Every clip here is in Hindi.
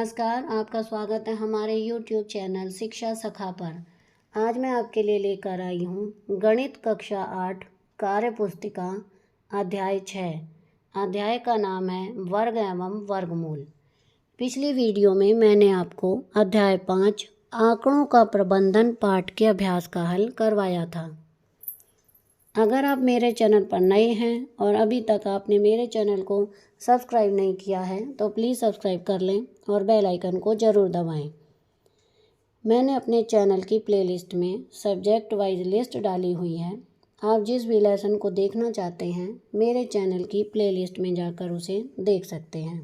नमस्कार, आपका स्वागत है हमारे YouTube चैनल शिक्षा सखा पर। आज मैं आपके लिए लेकर आई हूँ गणित कक्षा 8 कार्य पुस्तिका अध्याय 6। अध्याय का नाम है वर्ग एवं वर्गमूल। पिछली वीडियो में मैंने आपको अध्याय 5 आंकड़ों का प्रबंधन पाठ के अभ्यास का हल करवाया था। अगर आप मेरे चैनल पर नए हैं और अभी तक आपने मेरे चैनल को सब्सक्राइब नहीं किया है तो प्लीज़ सब्सक्राइब कर लें और बेल आइकन को ज़रूर दबाएं। मैंने अपने चैनल की प्लेलिस्ट में सब्जेक्ट वाइज लिस्ट डाली हुई है। आप जिस भी लेसन को देखना चाहते हैं मेरे चैनल की प्लेलिस्ट में जाकर उसे देख सकते हैं।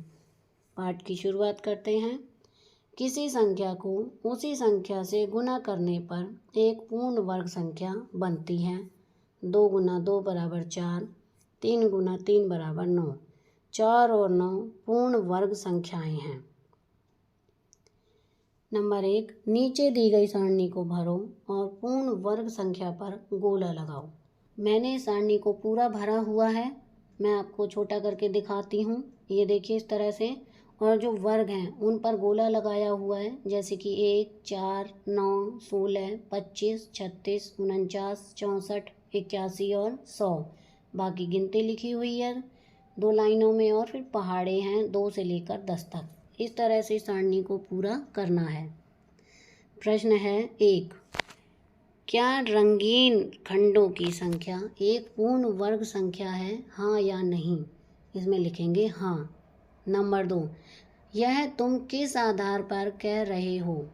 पाठ की शुरुआत करते हैं। किसी संख्या को उसी संख्या से गुना करने पर एक पूर्ण वर्ग संख्या बनती है। 2 गुना 2 बराबर 4, 3 गुना 3 बराबर 9। 4 और 9 पूर्ण वर्ग संख्याएं हैं। नंबर 1, नीचे दी गई सारणी को भरो और पूर्ण वर्ग संख्या पर गोला लगाओ। मैंने इस सारणी को पूरा भरा हुआ है। मैं आपको छोटा करके दिखाती हूँ। ये देखिए इस तरह से, और जो वर्ग हैं उन पर गोला लगाया हुआ है, जैसे कि 1, 4, 9, 16, 25, 36, 49, 64, 81 और 100। बाकी गिनती लिखी हुई है 2 लाइनों में, और फिर पहाड़े हैं 2 से लेकर 10 तक। इस तरह से सारणी को पूरा करना है। प्रश्न है 1, क्या रंगीन खंडों की संख्या एक पूर्ण वर्ग संख्या है, हाँ या नहीं? इसमें लिखेंगे हाँ। नंबर 2, यह तुम किस आधार पर कह रहे हो?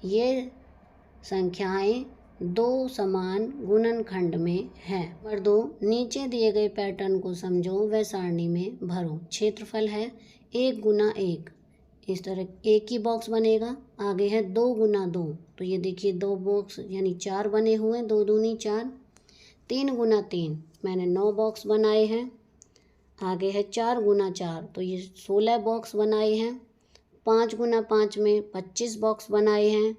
ये संख्याएं 2 समान गुणनखंड में हैं। नंबर 2, नीचे दिए गए पैटर्न को समझो व सारणी में भरो। क्षेत्रफल है 1 गुना 1, इस तरह एक ही बॉक्स बनेगा। आगे है 2 गुना 2, तो ये देखिए 2 बॉक्स यानी 4 बने हुए हैं, 2 दूनी 4। 3 गुना 3, मैंने 9 बॉक्स बनाए हैं। आगे है 4 गुना 4, तो ये 16 बॉक्स बनाए हैं। 5 गुना 5 में 25 बॉक्स बनाए हैं।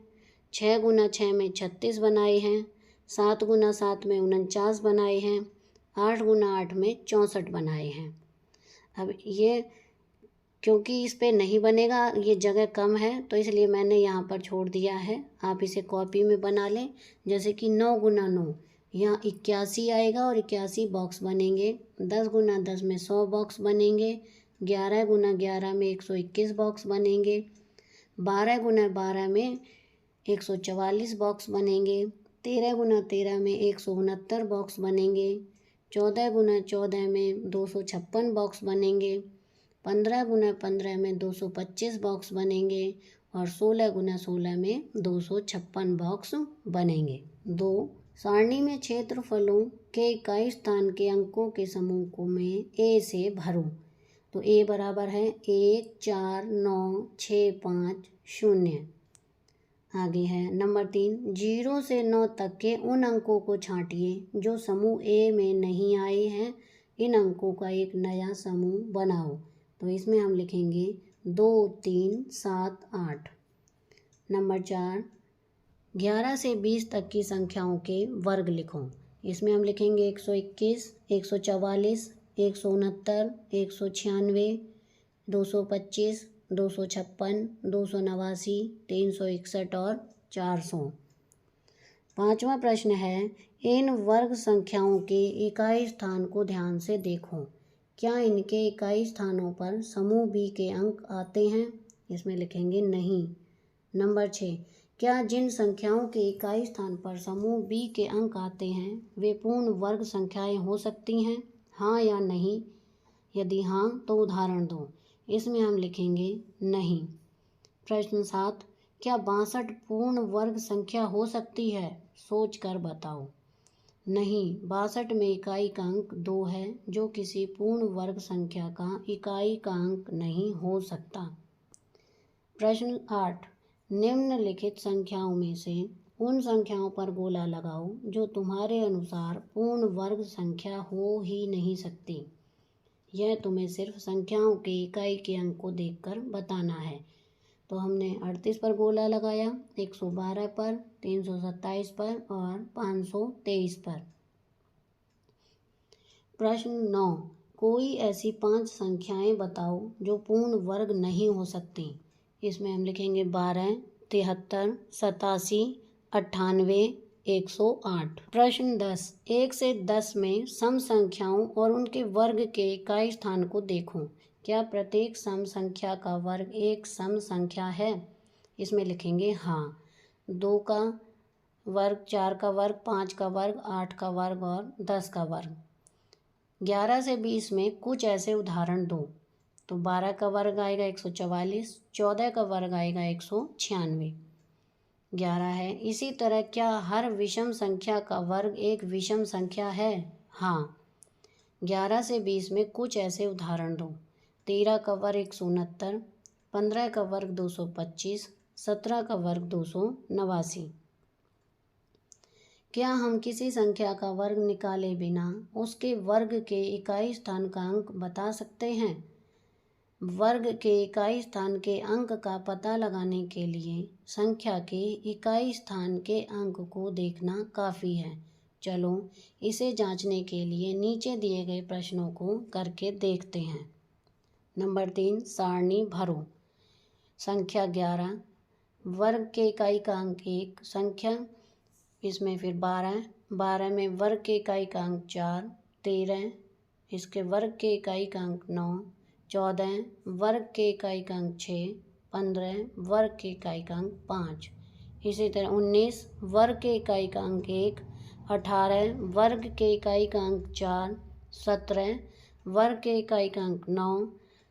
6 गुना 6 में 36 बनाए हैं। 7 गुना 7 में 49 बनाए हैं। 8 गुना 8 में 64 बनाए हैं। अब ये क्योंकि इस पे नहीं बनेगा, ये जगह कम है, तो इसलिए मैंने यहाँ पर छोड़ दिया है। आप इसे कॉपी में बना लें। जैसे कि 9 गुना 9, यहाँ 81 आएगा और 81 बॉक्स बनेंगे। 10 गुना 10 में 100 बॉक्स बनेंगे। 11 गुना 11 में 121 बॉक्स बनेंगे। 12 गुना 12 में 144 बॉक्स बनेंगे। 13 गुना 13 में 169 बॉक्स बनेंगे। 14 गुना 14 में 256 बॉक्स बनेंगे। 15 गुना 15 में 225 बॉक्स बनेंगे। और 16 गुना 16 में 256 बॉक्स बनेंगे। 2, सारणी में क्षेत्रफलों के इकाई स्थान के अंकों के समूह को में ए से भरो। तो ए बराबर है 1, 4, 9, 6, 5, 0। आगे है नंबर 3, 0 से 9 तक के उन अंकों को छांटिए जो समूह ए में नहीं आए हैं। इन अंकों का एक नया समूह बनाओ। तो इसमें हम लिखेंगे 2, 3, 7, 8। नंबर 4, 11 से 20 तक की संख्याओं के वर्ग लिखो। इसमें हम लिखेंगे 121, 144, 169, 196, 225, 256, 289, 361 और 400। 5वां प्रश्न है, इन वर्ग संख्याओं के इकाई स्थान को ध्यान से देखो। क्या इनके इकाई स्थानों पर समूह बी के अंक आते हैं? इसमें लिखेंगे नहीं। नंबर 6, क्या जिन संख्याओं के इकाई स्थान पर समूह बी के अंक आते हैं वे पूर्ण वर्ग संख्याएं हो सकती हैं, हाँ या नहीं? यदि हाँ तो उदाहरण दो। इसमें हम लिखेंगे नहीं। प्रश्न 7, क्या 62 पूर्ण वर्ग संख्या हो सकती है? सोच कर बताओ। नहीं, 62 में इकाई का अंक 2 है, जो किसी पूर्ण वर्ग संख्या का इकाई का अंक नहीं हो सकता। प्रश्न 8, निम्नलिखित संख्याओं में से उन संख्याओं पर गोला लगाओ जो तुम्हारे अनुसार पूर्ण वर्ग संख्या हो ही नहीं सकती। यह तुम्हें सिर्फ संख्याओं के इकाई के अंक को देखकर बताना है। तो हमने 38 पर गोला लगाया, 112 पर, 327 पर और 523 पर। प्रश्न 9, कोई ऐसी 5 संख्याएं बताओ जो पूर्ण वर्ग नहीं हो सकती। इसमें हम लिखेंगे 12, 73, 87, 98, 108। प्रश्न 10, 1 से 10 में सम संख्याओं और उनके वर्ग के इकाई स्थान को देखो। क्या प्रत्येक सम संख्या का वर्ग एक सम संख्या है? इसमें लिखेंगे हाँ। 2 का वर्ग, 4 का वर्ग, 5 का वर्ग, 8 का वर्ग और 10 का वर्ग। 11 से 20 में कुछ ऐसे उदाहरण दो। तो 12 का वर्ग आएगा 144, 14 का वर्ग आएगा 196, 11 है। इसी तरह क्या हर विषम संख्या का वर्ग एक विषम संख्या है? हाँ। 11 से 20 में कुछ ऐसे उदाहरण दो। 13 का वर्ग 169, 15 का वर्ग 225, 17 का वर्ग 289। क्या हम किसी संख्या का वर्ग निकाले बिना उसके वर्ग के इकाई स्थान का अंक बता सकते हैं? वर्ग के इकाई स्थान के अंक का पता लगाने के लिए संख्या के इकाई स्थान के अंक को देखना काफ़ी है। चलो इसे जांचने के लिए नीचे दिए गए प्रश्नों को करके देखते हैं। नंबर 3, सारणी भरो। संख्या 11, वर्ग के इकाई का अंक 1, संख्या इसमें फिर 12 में वर्ग के इकाई का अंक 4, 13 इसके वर्ग के इकाई का अंक 9, 14 वर्ग के इकाई का अंक 6, 15 वर्ग के इकाई का अंक 5। इसी तरह 19 वर्ग के इकाई का अंक 1, 18 वर्ग के इकाई का अंक 4, 17 वर्ग के इकाई का अंक 9,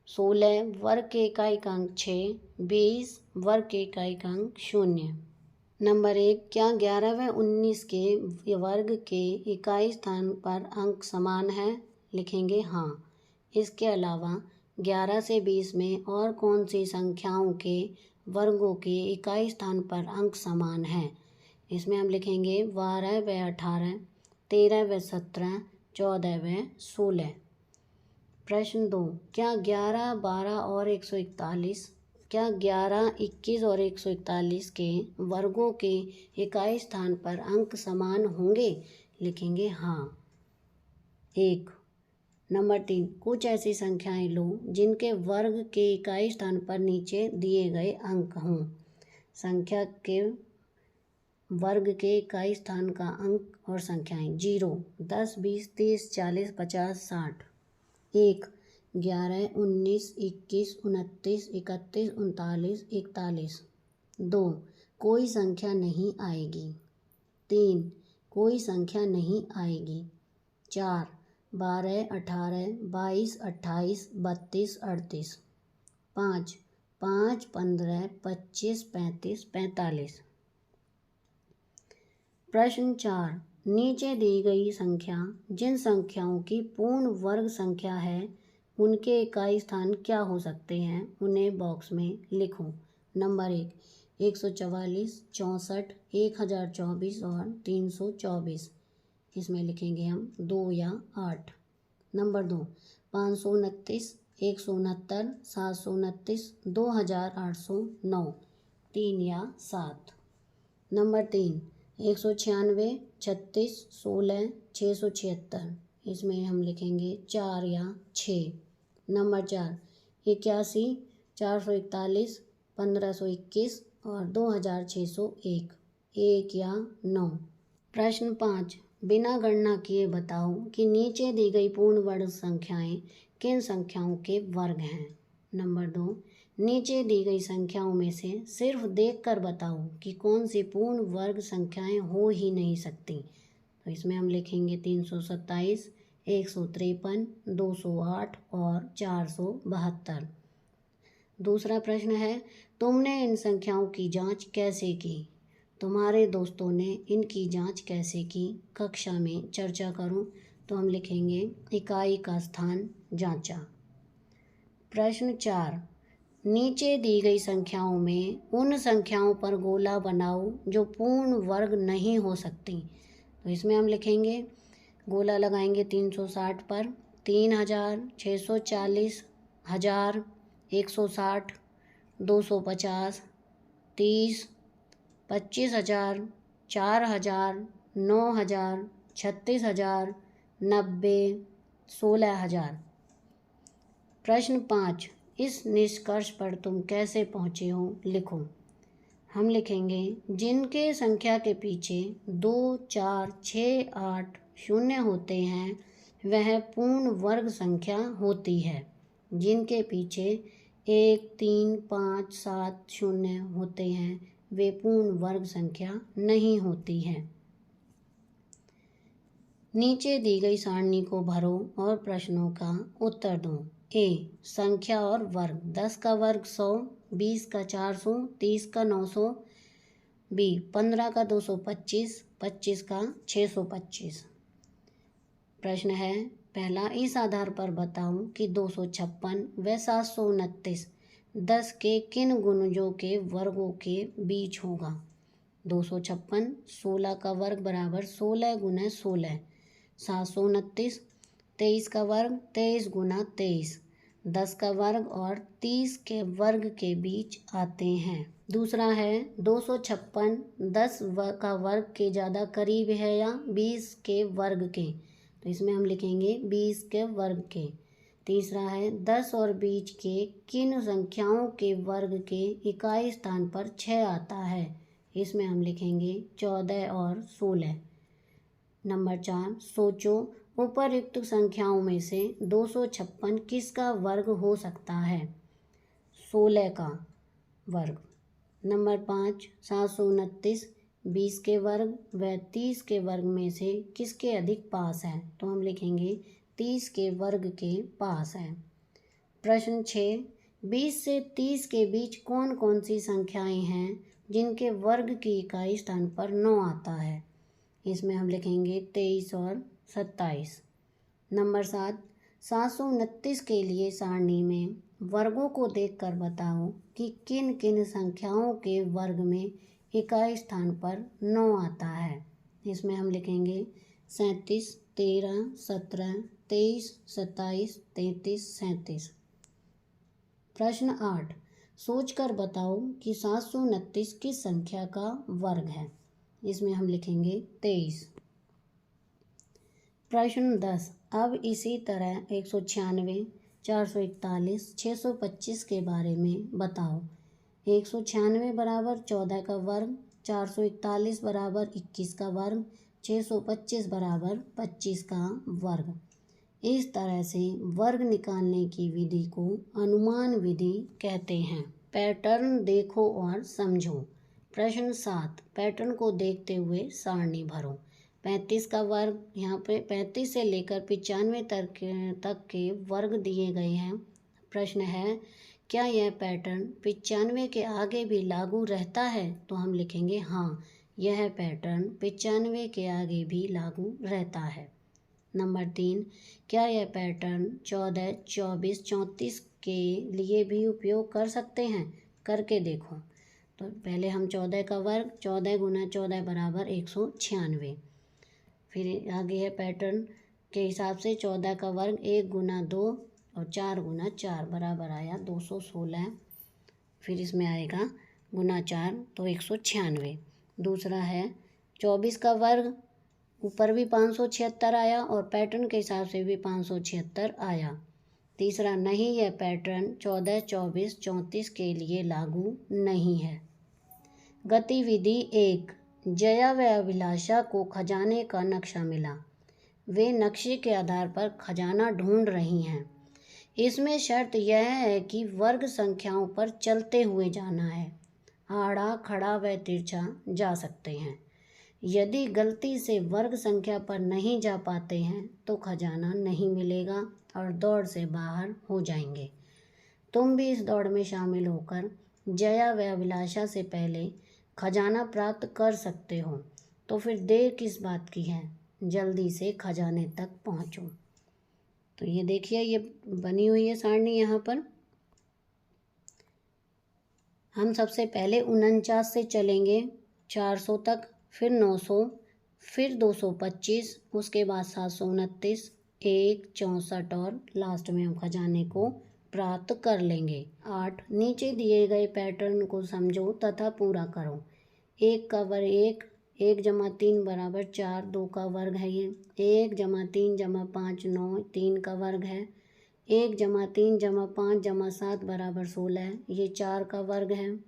16 वर्ग के इकाई का अंक 6, 20 वर्ग के इकाई का अंक 0। नंबर 1, क्या 11 व 19 के वर्ग के इकाई स्थान पर अंक समान है? लिखेंगे हाँ। इसके अलावा 11 से 20 में और कौन सी संख्याओं के वर्गों के इकाई स्थान पर अंक समान हैं? इसमें हम लिखेंगे 12 व 18, 13 व 17, 14 व 16। प्रश्न 2, क्या 11, 12 और 141 क्या 11, 21 और 141 के वर्गों के इकाई स्थान पर अंक समान होंगे? लिखेंगे हाँ। 1। नंबर 3, कुछ ऐसी संख्याएं लो जिनके वर्ग के इकाई स्थान पर नीचे दिए गए अंक हों। संख्या के वर्ग के इकाई स्थान का अंक और संख्याएं 0, 10, 20, 30, 40, 50, 60। 1, 11, 19, 21, 29, 31, 39, 41। 2, कोई संख्या नहीं आएगी। 3, कोई संख्या नहीं आएगी। 4, 12, 18, 22, 28, 32, 38। 5, 5, 15, 25, 35, 45। प्रश्न 4, नीचे दी गई संख्या जिन संख्याओं की पूर्ण वर्ग संख्या है उनके इकाई स्थान क्या हो सकते हैं, उन्हें बॉक्स में लिखो। नंबर 1, 144, 64, 1024 और 324। इसमें लिखेंगे हम 2 या 8। नंबर 2, 529, 169, 729, 2809, 3 या 7। नंबर 3, 196, 36, 16, 676। इसमें हम लिखेंगे 4 या 6। नंबर 4, 81, 441, 1521 और 2601, 1 या 9। प्रश्न 5, बिना गणना किए बताओ कि नीचे दी गई पूर्ण वर्ग संख्याएं किन संख्याओं के वर्ग हैं। नंबर 2, नीचे दी गई संख्याओं में से सिर्फ देखकर बताओ कि कौन सी पूर्ण वर्ग संख्याएं हो ही नहीं सकती। तो इसमें हम लिखेंगे 327, 153, 208 और 472। दूसरा प्रश्न है, तुमने इन संख्याओं की जांच कैसे की? तुम्हारे दोस्तों ने इनकी जांच कैसे की? कक्षा में चर्चा करो। तो हम लिखेंगे इकाई का स्थान जांचा। प्रश्न 4, नीचे दी गई संख्याओं में उन संख्याओं पर गोला बनाओ जो पूर्ण वर्ग नहीं हो सकती। तो इसमें हम लिखेंगे गोला लगाएंगे 360 पर 3000, 640, 1000, 160, 250, 30, 25,000, 4,000, 9,000, 36,000, 90, 16,000। प्रश्न 5, इस निष्कर्ष पर तुम कैसे पहुँचे हो, लिखो। हम लिखेंगे जिनके संख्या के पीछे 2, 4, 6, 8 शून्य होते हैं वह पूर्ण वर्ग संख्या होती है। जिनके पीछे 1, 3, 5, 7 शून्य होते हैं वे पूर्ण वर्ग संख्या नहीं होती है। नीचे दी गई सारणी को भरो और प्रश्नों का उत्तर दो। ए, संख्या और वर्ग। 10 का वर्ग 100, 20 का 400, 30 का 900। बी, 15 का 225, 25 का 625। प्रश्न है पहला, इस आधार पर बताओ कि 256 व 729 10 के किन गुणजों के वर्गों के बीच होगा। 256 16 का वर्ग बराबर 16 गुना 16। 729 23 का वर्ग 23 गुना 23 10 का वर्ग और 30 के वर्ग के बीच आते हैं। दूसरा है 256 10 का वर्ग के ज़्यादा करीब है या 20 के वर्ग के, तो इसमें हम लिखेंगे 20 के वर्ग के। तीसरा है 10 और 20 के किन संख्याओं के वर्ग के इकाई स्थान पर 6 आता है, इसमें हम लिखेंगे 14 और 16। नंबर 4, सोचो उपर्युक्त संख्याओं में से 256 किसका वर्ग हो सकता है। 16 का वर्ग। नंबर 5, 729 20 के वर्ग व 30 के वर्ग में से किसके अधिक पास है, तो हम लिखेंगे 30 के वर्ग के पास है। प्रश्न 6, 20 से 30 के बीच कौन कौन सी संख्याएं हैं जिनके वर्ग की इकाई स्थान पर 9 आता है, इसमें हम लिखेंगे 23 और 27। नंबर 7, 729 के लिए सारणी में वर्गों को देखकर बताओ कि किन किन संख्याओं के वर्ग में इकाई स्थान पर 9 आता है, इसमें हम लिखेंगे 37, 13, 17, 23, 27, 33, 37। प्रश्न 8, सोचकर बताओ कि 729 किस संख्या का वर्ग है, इसमें हम लिखेंगे 23। प्रश्न 10, अब इसी तरह 196, 441, 625 के बारे में बताओ। 196 बराबर 14 का वर्ग, 441 बराबर 21 का वर्ग, 625 बराबर 25 का वर्ग। इस तरह से वर्ग निकालने की विधि को अनुमान विधि कहते हैं। पैटर्न देखो और समझो। प्रश्न 7, पैटर्न को देखते हुए सारणी भरो। 35 का वर्ग, यहाँ पे 35 से लेकर 95 तक के वर्ग दिए गए हैं। प्रश्न है क्या यह पैटर्न 95 के आगे भी लागू रहता है, तो हम लिखेंगे हाँ, यह पैटर्न 95 के आगे भी लागू रहता है। नंबर 3, क्या यह पैटर्न 14, 24, 34 के लिए भी उपयोग कर सकते हैं, करके देखो। तो पहले हम 14 का वर्ग, 14 गुना 14 बराबर 196। फिर आगे है पैटर्न के हिसाब से 14 का वर्ग 1 गुना 2 और 4 गुना 4 बराबर आया 216। फिर इसमें आएगा गुना 4 तो 196। दूसरा है 24 का वर्ग, ऊपर भी 576 आया और पैटर्न के हिसाब से भी 576 आया। तीसरा नहीं, यह पैटर्न 14, 24, 34 के लिए लागू नहीं है। गतिविधि 1, जया व अभिलाषा को खजाने का नक्शा मिला। वे नक्शे के आधार पर खजाना ढूंढ रही हैं। इसमें शर्त यह है कि वर्ग संख्याओं पर चलते हुए जाना है। आड़ा, खड़ा व तिरछा जा सकते हैं। यदि गलती से वर्ग संख्या पर नहीं जा पाते हैं तो खजाना नहीं मिलेगा और दौड़ से बाहर हो जाएंगे। तुम भी इस दौड़ में शामिल होकर जया व अभिलाषा से पहले खजाना प्राप्त कर सकते हो, तो फिर देर किस बात की है, जल्दी से खजाने तक पहुंचो। तो ये देखिए, ये बनी हुई है सारणी। यहाँ पर हम सबसे पहले 49 से चलेंगे 400 तक, फिर 900, फिर 225, उसके बाद 729, 1, 64 और लास्ट में हम खजाने को प्राप्त कर लेंगे। 8, नीचे दिए गए पैटर्न को समझो तथा पूरा करो। 1 का वर्ग 1, 1 जमा 3 बराबर 4, 2 का वर्ग है ये। 1 जमा 3 जमा 5 9, 3 का वर्ग है। 1 जमा 3 जमा 5 जमा 7 बराबर 16, ये 4 का वर्ग है।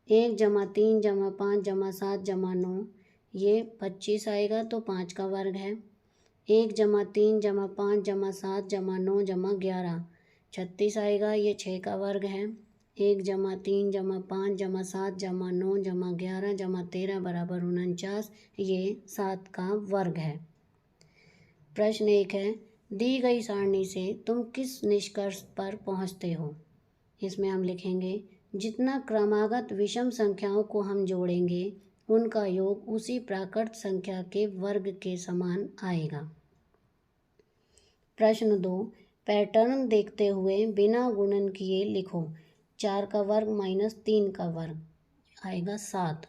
1 जमा 3 जमा 5 जमा 7 जमा 9, ये 25 आएगा तो 5 का वर्ग है। 1 जमा 3 जमा 5 जमा 7 जमा 9 जमा 11, 36 आएगा, ये 6 का वर्ग है। 1 जमा 3 जमा 5 जमा 7 जमा 9 जमा 11 जमा 13 बराबर 49, ये 7 का वर्ग है। प्रश्न 1 है, दी गई सारणी से तुम किस निष्कर्ष पर पहुँचते हो। इसमें हम लिखेंगे जितना क्रमागत विषम संख्याओं को हम जोड़ेंगे उनका योग उसी प्राकृत संख्या के वर्ग के समान आएगा। प्रश्न 2, पैटर्न देखते हुए बिना गुणन किए लिखो। 4 का वर्ग माइनस 3 का वर्ग आएगा 7।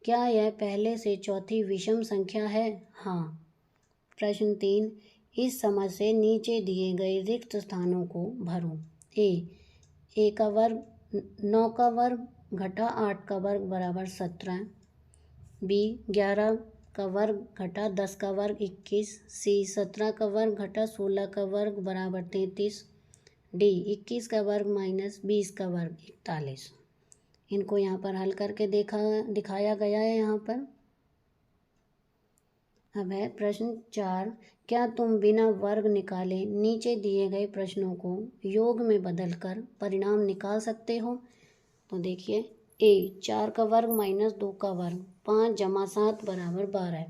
क्या यह पहले से चौथी विषम संख्या है? हाँ। प्रश्न 3, इस समझ से नीचे दिए गए रिक्त स्थानों को भरो। ए का वर्ग 9 का वर्ग घटा 8 का वर्ग बराबर 17। बी 11 का वर्ग घटा 10 का वर्ग 21। सी 17 का वर्ग घटा 16 का वर्ग बराबर 33। डी 21 का वर्ग माइनस 20 का वर्ग 41। इनको यहाँ पर हल करके दिखाया गया है यहाँ पर। अब है प्रश्न 4, क्या तुम बिना वर्ग निकाले नीचे दिए गए प्रश्नों को योग में बदलकर परिणाम निकाल सकते हो। तो देखिए, ए 4 का वर्ग माइनस 2 का वर्ग 5 जमा 7 बराबर 12।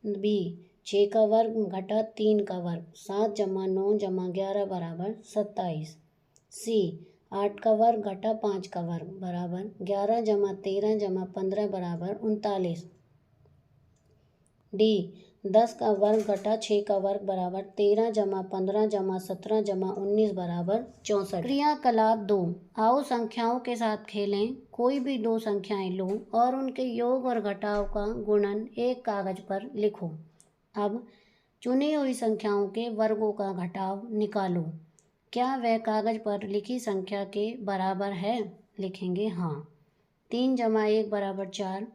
बी 6 का वर्ग घटा 3 का वर्ग 7 जमा 9 जमा 11 बराबर 27। सी 8 का वर्ग घटा 5 का वर्ग बराबर 11 जमा 13 जमा 15 बराबर 39। डी 10 का वर्ग घटा 6 का वर्ग बराबर 13 जमा 15 जमा 17 जमा 19 बराबर 64। क्रियाकलाप 2, आओ संख्याओं के साथ खेलें। कोई भी दो संख्याएं लो और उनके योग और घटाव का गुणन एक कागज पर लिखो। अब चुनी हुई संख्याओं के वर्गों का घटाव निकालो। क्या वह कागज पर लिखी संख्या के बराबर है? लिखेंगे हाँ। 3 जमा 1 बराबर 4,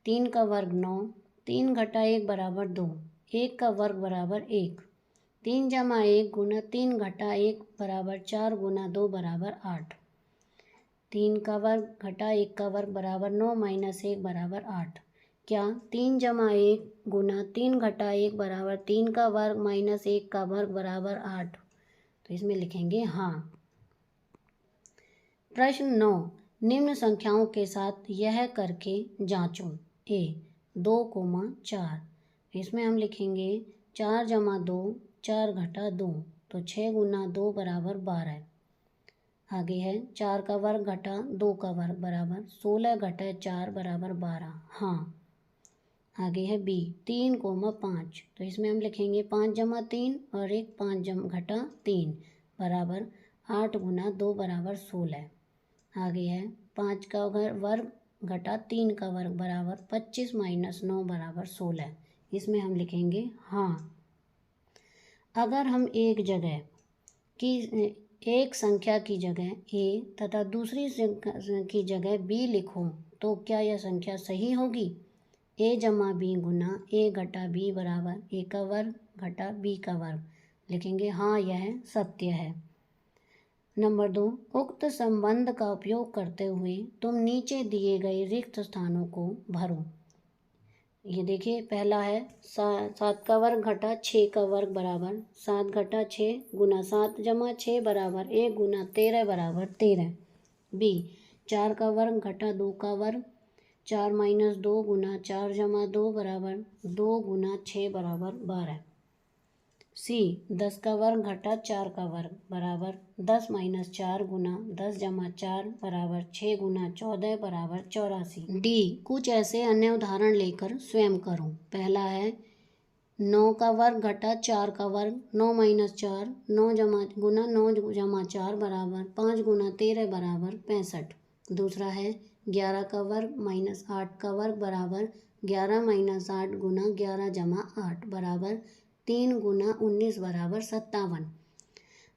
3 का वर्ग 9, 3 घटा 1 बराबर 2, 1 का वर्ग बराबर 1। 3 जमा 1 गुना 3 घटा 1 बराबर 4 गुना 2 बराबर 8। 3 का वर्ग घटा 1 का वर्ग बराबर 9 माइनस 1 बराबर 8। क्या 3 जमा 1 गुना 3 घटा 1 बराबर 3 का वर्ग माइनस 1 का वर्ग बराबर 8। तो इसमें लिखेंगे हाँ। प्रश्न 9, निम्न संख्याओं के साथ यह करके जांचो। ए 2, 4, इसमें हम लिखेंगे 4 जमा 2 4 घटा 2, तो 6 गुना 2 बराबर 12। आगे है 4 का वर्ग घटा 2 का वर्ग बराबर 16 घटा 4 बराबर 12। हाँ। आगे है बी 3, 5, तो इसमें हम लिखेंगे 5 जमा 3 और 1 5 घटा 3 बराबर 8 गुना 2 बराबर 16। आगे है 5 का वर्ग घटा 3 का वर्ग बराबर 25 माइनस 9 बराबर 16। इसमें हम लिखेंगे हाँ। अगर हम एक संख्या की जगह ए तथा दूसरी की जगह बी लिखो तो क्या यह संख्या सही होगी? ए जमा बी गुना ए घटा बी बराबर ए का वर्ग घटा बी का वर्ग। लिखेंगे हाँ, यह सत्य है। नंबर 2, उक्त संबंध का उपयोग करते हुए तुम नीचे दिए गए रिक्त स्थानों को भरो। ये देखिए, पहला है 7 का वर्ग घटा 6 का वर्ग बराबर 7 घटा 6 गुना 7 जमा 6 बराबर 1 गुना 13 बराबर 13। बी 4 का वर्ग घटा 2 का वर्ग 4 माइनस 2 गुना 4 जमा 2 बराबर 2 गुना 6 बराबर 12। सी 10 का वर्ग घटा 4 का वर्ग बराबर 10 माइनस 4 गुना 10 जमा 4 बराबर 6 गुना 14 बराबर 84। डी कुछ ऐसे अन्य उदाहरण लेकर स्वयं करो। पहला है 9 का वर्ग घटा 4 का वर्ग 9 माइनस 4 9 जमा 4 बराबर 5 गुना 13 बराबर 65। दूसरा है 11 का वर्ग माइनस 8 का वर्ग बराबर 11 माइनस 8 गुना 11 जमा 8 बराबर 3 गुना 19 बराबर 57।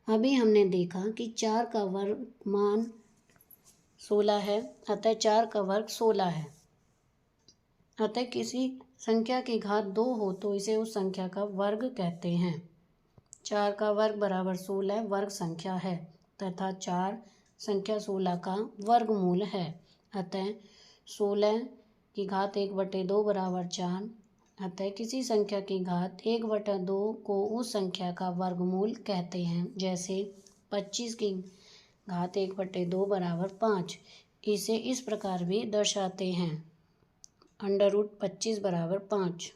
अभी हमने देखा कि 4 का वर्ग मान 16 है, अतः 4 का वर्ग 16 है। अतः किसी संख्या की घात 2 हो तो इसे उस संख्या का वर्ग कहते हैं। 4 का वर्ग बराबर 16 वर्ग संख्या है तथा 4 संख्या 16 का वर्गमूल है। अतः 16 की घात 1/2 बराबर 4। अतः किसी संख्या की घात 1/2 को उस संख्या का वर्गमूल कहते हैं। जैसे 25 की घात 1/2 बराबर 5। इसे इस प्रकार भी दर्शाते हैं √25 बराबर 5।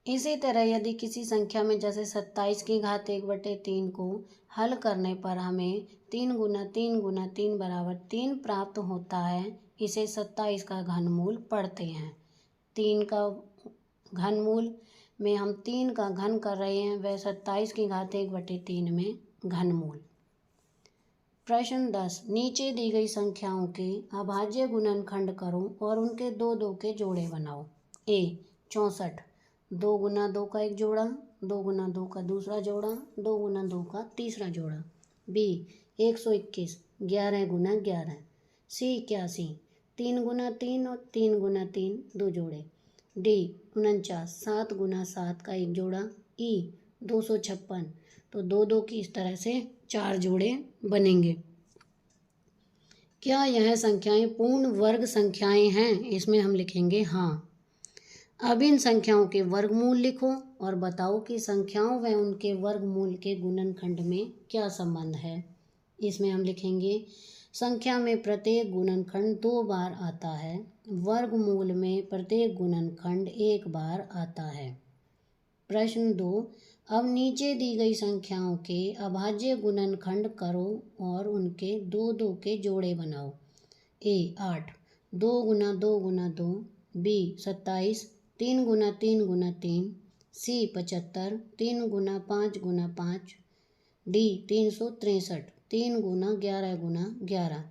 इसी तरह यदि किसी संख्या में जैसे 27 की घात 1/3 को हल करने पर हमें 3 गुना 3 गुना 3 बराबर 3 प्राप्त होता है, इसे 27 का घनमूल पढ़ते हैं। 3 का घनमूल में हम 3 का घन कर रहे हैं, वह 27 की घात 1/3 में घनमूल। प्रश्न 10, नीचे दी गई संख्याओं के अभाज्य गुणनखंड करो और उनके दो दो के जोड़े बनाओ। ए 64, 2 गुना 2 का एक जोड़ा, 2 गुना 2 का दूसरा जोड़ा, 2 गुना 2 का तीसरा जोड़ा। बी 121, 11 गुना 11। सी 81, 3 गुना 3 और 3 गुना 3 दो जोड़े। डी 49, 7 गुना 7 का एक जोड़ा। ई 256, तो दो दो की इस तरह से 4 जोड़े बनेंगे। क्या यह संख्याएं पूर्ण वर्ग संख्याएं हैं? इसमें हम लिखेंगे हाँ। अब इन संख्याओं के वर्गमूल लिखो और बताओ कि संख्याओं व उनके वर्गमूल के गुणनखंड में क्या संबंध है। इसमें हम लिखेंगे संख्या में प्रत्येक गुणनखंड 2 बार आता है, वर्गमूल में प्रत्येक गुणनखंड 1 बार आता है। प्रश्न 2, अब नीचे दी गई संख्याओं के अभाज्य गुणनखंड करो और उनके दो दो के जोड़े बनाओ। ए 8, 2 गुना 2 गुना 2। बी 27, 3 गुना 3 गुना 3। सी 75, 3 गुना 5 गुना 5। डी 363, 3 गुना 11 गुना 11।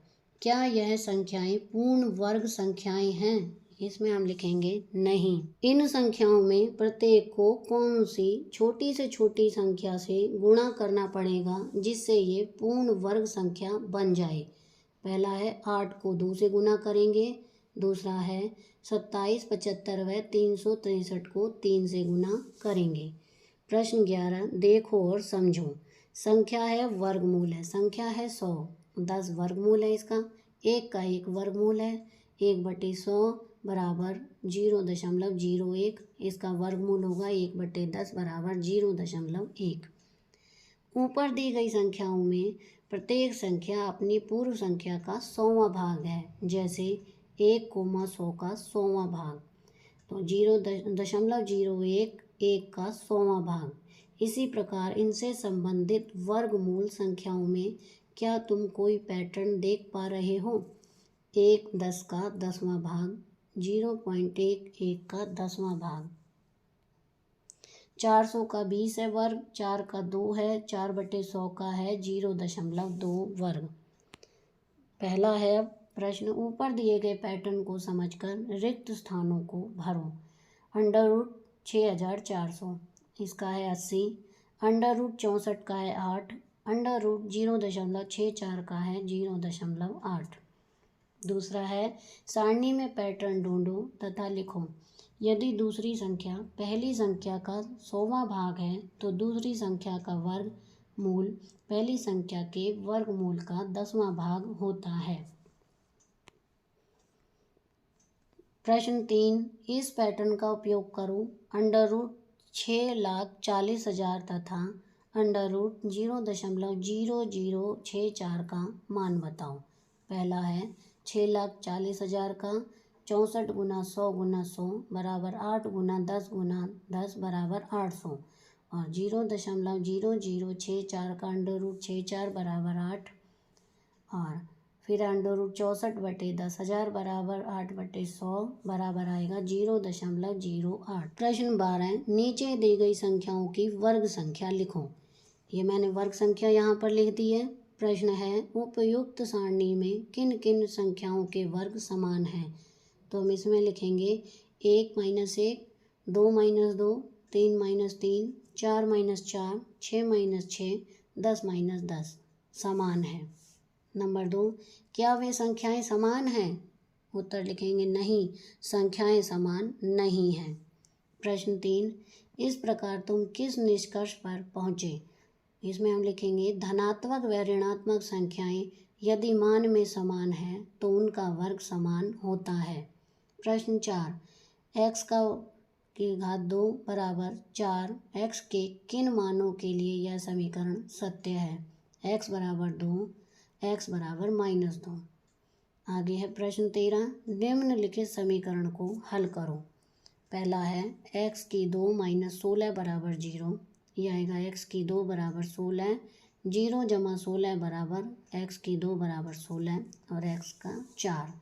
क्या यह संख्याएं पूर्ण वर्ग संख्याएं हैं? इसमें हम लिखेंगे नहीं। इन संख्याओं में प्रत्येक को कौन सी छोटी से छोटी संख्या से गुणा करना पड़ेगा जिससे ये पूर्ण वर्ग संख्या बन जाए। पहला है 8 को 2 से गुणा करेंगे, दूसरा है 27, 75 व 363 को 3 से गुणा करेंगे। प्रश्न 11, देखो और समझो। संख्या है वर्गमूल है, संख्या है 100, 10 वर्गमूल है इसका, 1 का 1 वर्गमूल है, 1/100 बराबर 0.01। इसका वर्गमूल होगा 1/10 बराबर 0.1। ऊपर दी गई संख्याओं में प्रत्येक संख्या अपनी पूर्व संख्या का 100वां भाग है। जैसे 1,100 का 100वां भाग, तो 0.01 1 का 100वां भाग। इसी प्रकार इनसे संबंधित वर्गमूल संख्याओं में क्या तुम कोई पैटर्न देख पा रहे हो? 1 10 का 10वां भाग, 0.11 का 10वां भाग। 400 का 20 है वर्ग, 4 का 2 है, 4/100 का है 0.2 वर्ग। पहला है अब प्रश्न, ऊपर दिए गए पैटर्न को समझकर रिक्त स्थानों को भरो। √6400, इसका है 80। √64 का है 8। √0.64 का है 0.8। दूसरा है सारणी में पैटर्न ढूंढो तथा लिखो। यदि दूसरी संख्या पहली संख्या का 100वां भाग है तो दूसरी संख्या का वर्गमूल पहली संख्या के वर्गमूल का 10वां भाग होता है। प्रश्न 3, इस पैटर्न का उपयोग करो। √6,40,000 तथा √0.0064 का मान बताओ। पहला है 6,40,000 का 64 गुना 100 गुना 100 बराबर 8 गुना 10 गुना 10 बराबर 800 और 0.0064 का √64 बराबर 8 और फिर √64/10,000 बराबर 8/100 बराबर आएगा 0.08। प्रश्न 12, नीचे दी गई संख्याओं की वर्ग संख्या लिखो। ये मैंने वर्ग संख्या यहाँ पर लिख दी है। प्रश्न है उपयुक्त सारणी में किन किन संख्याओं के वर्ग समान हैं? तो हम इसमें लिखेंगे 1 - 1, 2 - 2, 3 - 3, 4 - 4, 6 - 6, 10 - 10 समान है। नंबर 2, क्या वे संख्याएं समान हैं? उत्तर लिखेंगे नहीं, संख्याएं समान नहीं हैं। प्रश्न 3, इस प्रकार तुम किस निष्कर्ष पर पहुँचे? इसमें हम लिखेंगे धनात्मक व ऋणात्मक संख्याएं यदि मान में समान हैं तो उनका वर्ग समान होता है। प्रश्न 4, x की घात 2 बराबर 4, x के किन मानों के लिए यह समीकरण सत्य है? x बराबर 2, x बराबर -2। आगे है प्रश्न 13, निम्नलिखित समीकरण को हल करो। पहला है x की 2 - 16 बराबर 0, यह आएगा x की 2 बराबर 16, 0 जमा 16 बराबर x की 2 बराबर 16 और x का 4।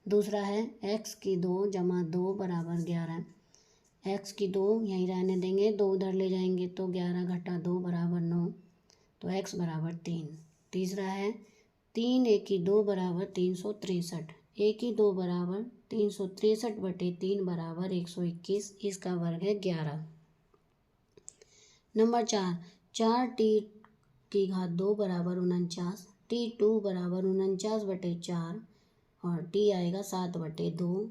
दूसरा है x की 2 जमा 2 बराबर 11, x की 2 यहीं रहने देंगे, 2 उधर ले जाएंगे तो 11 घटा 2 बराबर 9, तो x बराबर 3। तीसरा है 3 a की 2 बराबर 363, a की 2 बराबर 363 बटे 3 बराबर 121, इसका वर्ग है 11। नंबर 4, 4t की घात 2 बराबर 49, t2 बराबर 49 बटे 4 और t आएगा 7 बटे 2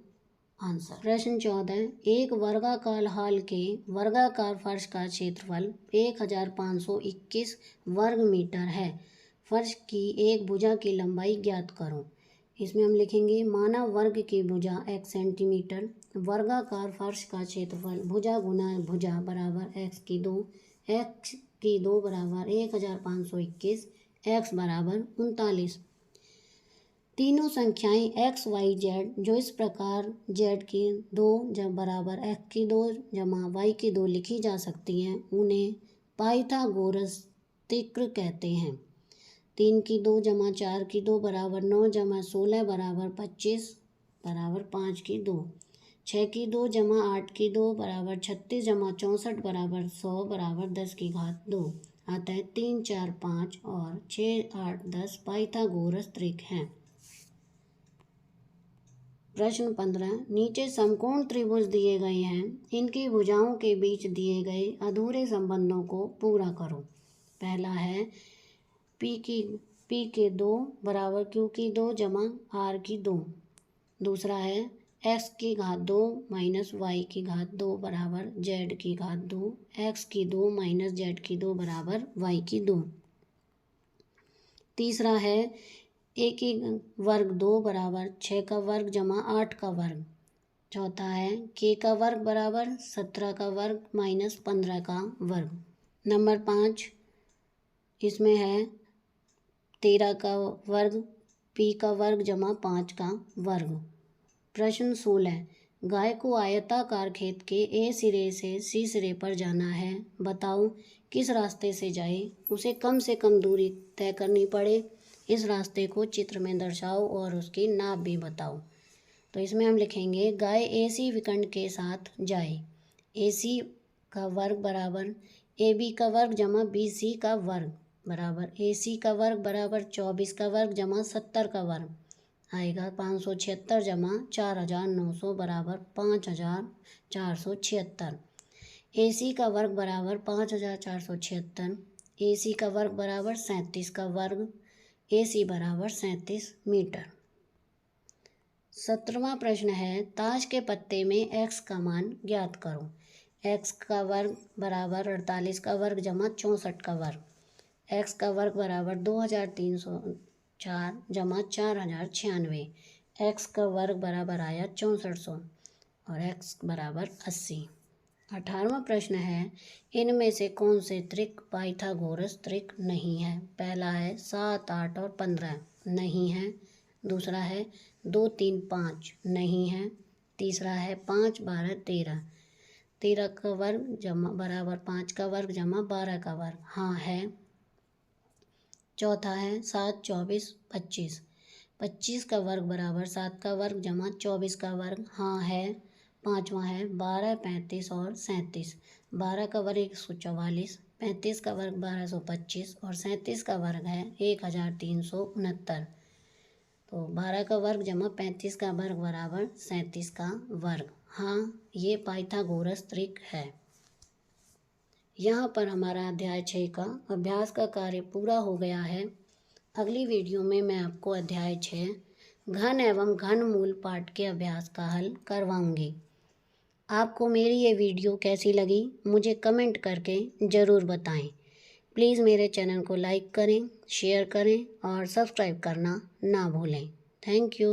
आंसर। प्रश्न 14, एक वर्गाकार हॉल के वर्गाकार फर्श का क्षेत्रफल 1521 वर्ग मीटर है। फर्श की एक भुजा की लंबाई ज्ञात करो। इसमें हम लिखेंगे माना वर्ग की भुजा x सेंटीमीटर, वर्गाकार फर्श का क्षेत्रफल भुजा गुना भुजा बराबर x की 2 बराबर 1521, x बराबर 39। तीनों संख्याएं x, y, z जो इस प्रकार z की 2 जब बराबर x की 2 जमा y की 2 लिखी जा सकती हैं, उन्हें पाइथागोरस सूत्र कहते हैं। 3 की 2 जमा 4 की 2 बराबर 9 जमा 16 बराबर 25 बराबर 5 की 2। 6 की 2 जमा 8 की 2 बराबर 36 जमा 64 बराबर 100 बराबर 10 की घात 2। आता है 3, 4, 5 और 6, 8, 10 पाइथागोरस सूत्र हैं। प्रश्न 15, नीचे समकोण त्रिभुज दिए गए हैं, इनकी भुजाओं के बीच दिए गए अधूरे संबंधों को पूरा करो। पहला है P के 2 बराबर Q की 2 जमा R की 2। दूसरा है x की घात 2 माइनस y की घात 2 बराबर z की घात 2, x की 2 माइनस z की 2 बराबर y की 2। तीसरा है a की वर्ग 2 बराबर 6 का वर्ग जमा 8 का वर्ग। चौथा है k का वर्ग बराबर 17 का वर्ग माइनस 15 का वर्ग। नंबर 5, इसमें है 13 का वर्ग p का वर्ग जमा 5 का वर्ग। प्रश्न 16, गाय को आयताकार खेत के a सिरे से c सिरे पर जाना है, बताओ किस रास्ते से जाए, उसे कम से कम दूरी तय करनी पड़े, इस रास्ते को चित्र में दर्शाओ और उसकी नाप भी बताओ। तो इसमें हम लिखेंगे गाय AC विकर्ण के साथ जाए, AC का वर्ग बराबर AB का वर्ग जमा BC का वर्ग बराबर AC का वर्ग बराबर 24 का वर्ग जमा 70 का वर्ग आएगा 576 जमा 4900 बराबर 5476। AC का वर्ग बराबर 5476, AC का वर्ग बराबर 37 का वर्ग, AC बराबर 37 मीटर। 17वां प्रश्न है ताश के पत्ते में x का मान ज्ञात करो। x का वर्ग बराबर 48 का वर्ग जमा 64 का वर्ग, x का वर्ग बराबर 2304 जमा 4096, x का वर्ग बराबर आया 6400 और x बराबर 80। 18वां प्रश्न है इनमें से कौन से त्रिक पाइथागोरस त्रिक नहीं है। पहला है 7, 8 और 15 नहीं है। दूसरा है 2, 3, 5 नहीं है। तीसरा है 5, 12, 13, 13 का वर्ग जमा बराबर 5 का वर्ग जमा 12 का वर्ग हाँ है। चौथा है 7, 24, 25, 25 का वर्ग बराबर 7 का वर्ग जमा 24 का वर्ग हाँ है। पाँचवा है 12, 35 और 37, 12 का वर्ग 144, 35 का वर्ग 1225 और 37 का वर्ग है 1369। तो 12 का वर्ग जमा 35 का वर्ग बराबर 37 का वर्ग हाँ, ये पाइथागोरस त्रिक है। यहाँ पर हमारा अध्याय 6 का अभ्यास का कार्य पूरा हो गया है। अगली वीडियो में मैं आपको अध्याय 6 घन एवं घन मूल पाठ के अभ्यास का हल करवाऊंगी। आपको मेरी ये वीडियो कैसी लगी मुझे कमेंट करके ज़रूर बताएं। प्लीज़ मेरे चैनल को लाइक करें, शेयर करें और सब्सक्राइब करना ना भूलें। Thank you.